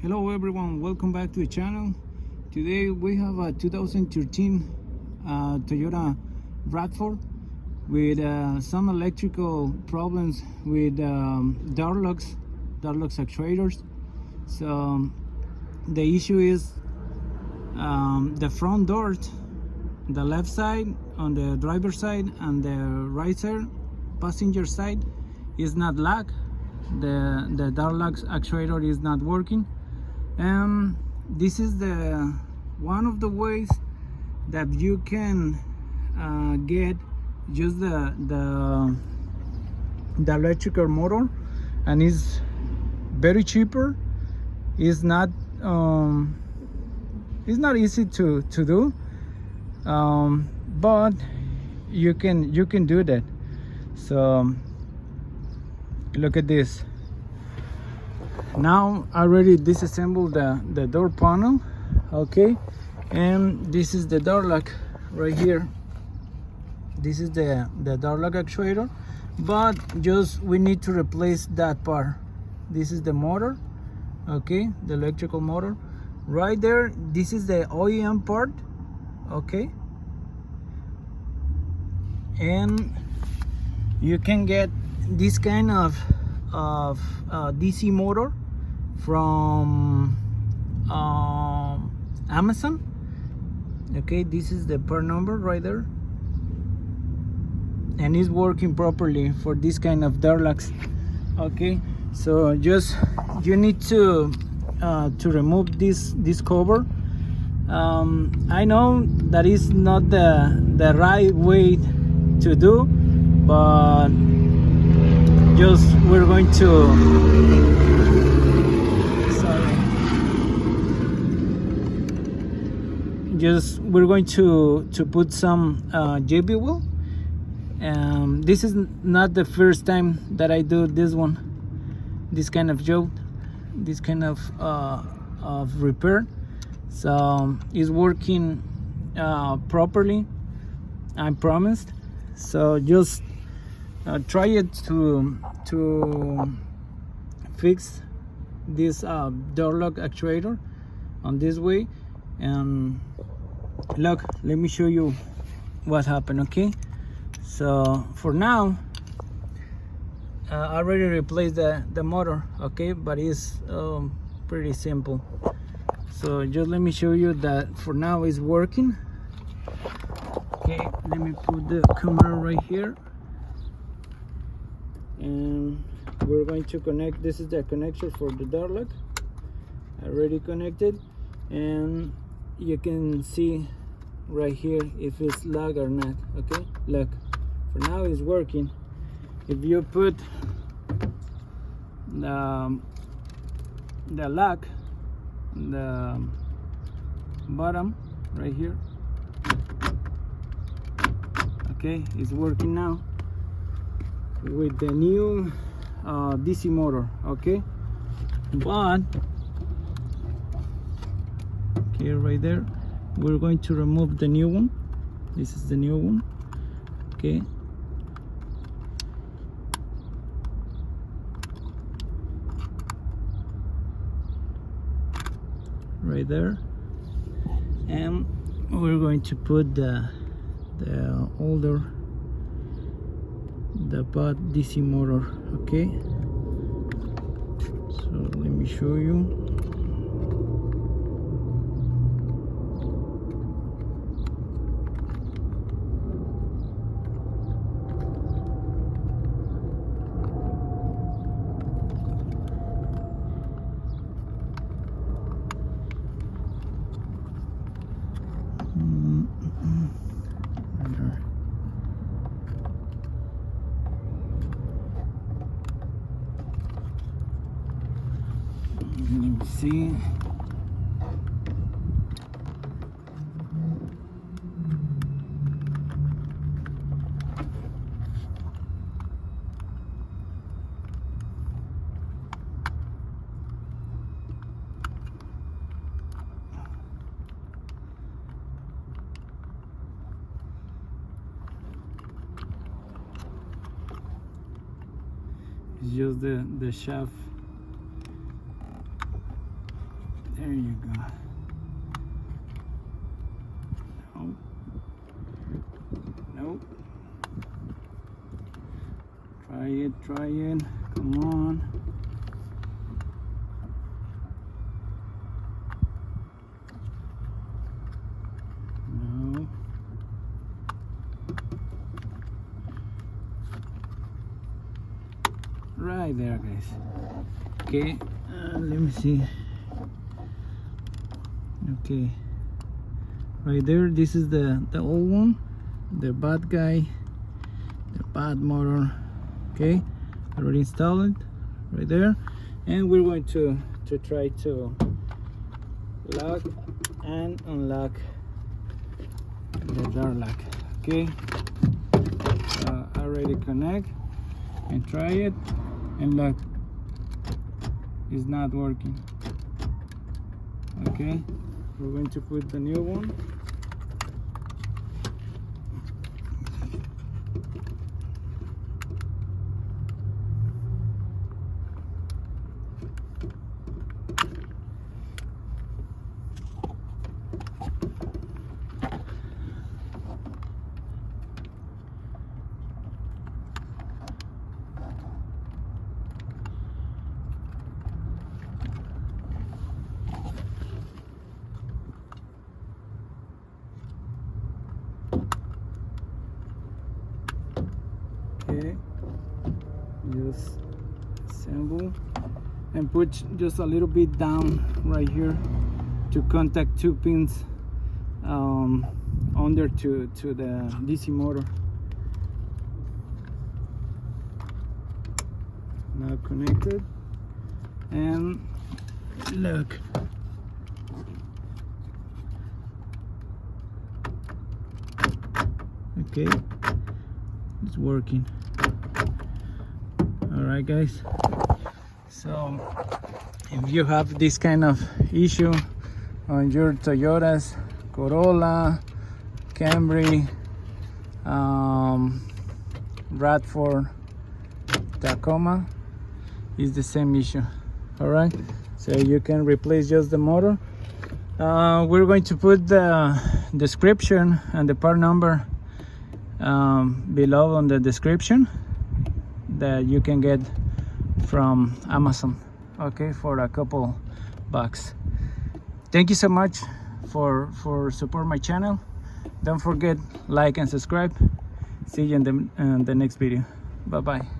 Hello everyone, welcome back to the channel. Today we have a 2013 Toyota RAV4 with some electrical problems with door locks actuators. So the issue is the front doors, the left side on the driver's side and the right side passenger side is not locked. The door lock actuator is not working. This is one of the ways that you can get just the electrical motor, and it's very cheaper. It's not easy to do, but you can do that. So look at this. Now I already disassembled the door panel, okay, and this is the door lock right here. This is the door lock actuator, but just we need to replace that part. This is the motor, okay, the electrical motor right there. This is the OEM part, okay, and you can get this kind of DC motor from Amazon. Okay, this is the part number right there, and it's working properly for this kind of door locks. Okay, so just you need to remove this cover. I know that is not the right way to do, but just we're going to put some JB wheel. This is not the first time that I do this kind of job, this kind of repair. So it's working properly, I promised. So just try it to fix this door lock actuator on this way, and look, let me show you what happened. Okay, so for now I already replaced the motor, okay, but it's pretty simple. So just let me show you that for now it's working. Okay, let me put the camera right here, and we're going to connect. This is the connection for the door lock. I already connected, and you can see right here if it's locked or not. Okay, look, for now it's working. If you put the lock on the bottom right here, okay, it's working now with the new DC motor. Okay, but okay, right there we're going to remove the new one. This is the new one, okay, right there, and we're going to put the older PART DC motor. Okay, so let me show you. Let me see. It's just the shaft There you go. Nope. Nope. Try it, try it. Come on. No. Right there, guys. Okay, let me see. Okay, right there, this is the old one, the bad guy, the bad motor. Okay, already installed it right there, and we're going to try to lock and unlock the door lock. Okay, already connect and try it, and look, it's not working. Okay, we're going to put the new one. Okay, just assemble and put just a little bit down right here to contact two pins under to the DC motor. Now connected, and look, okay, it's working. All right, guys, so if you have this kind of issue on your Toyotas, Corolla, Camry, RAV4, Tacoma, it's the same issue. All right, so you can replace just the motor. We're going to put the description and the part number below on the description that you can get from Amazon, okay, for a couple bucks. Thank you so much for support my channel. Don't forget, like and subscribe. See you in the next video. Bye bye.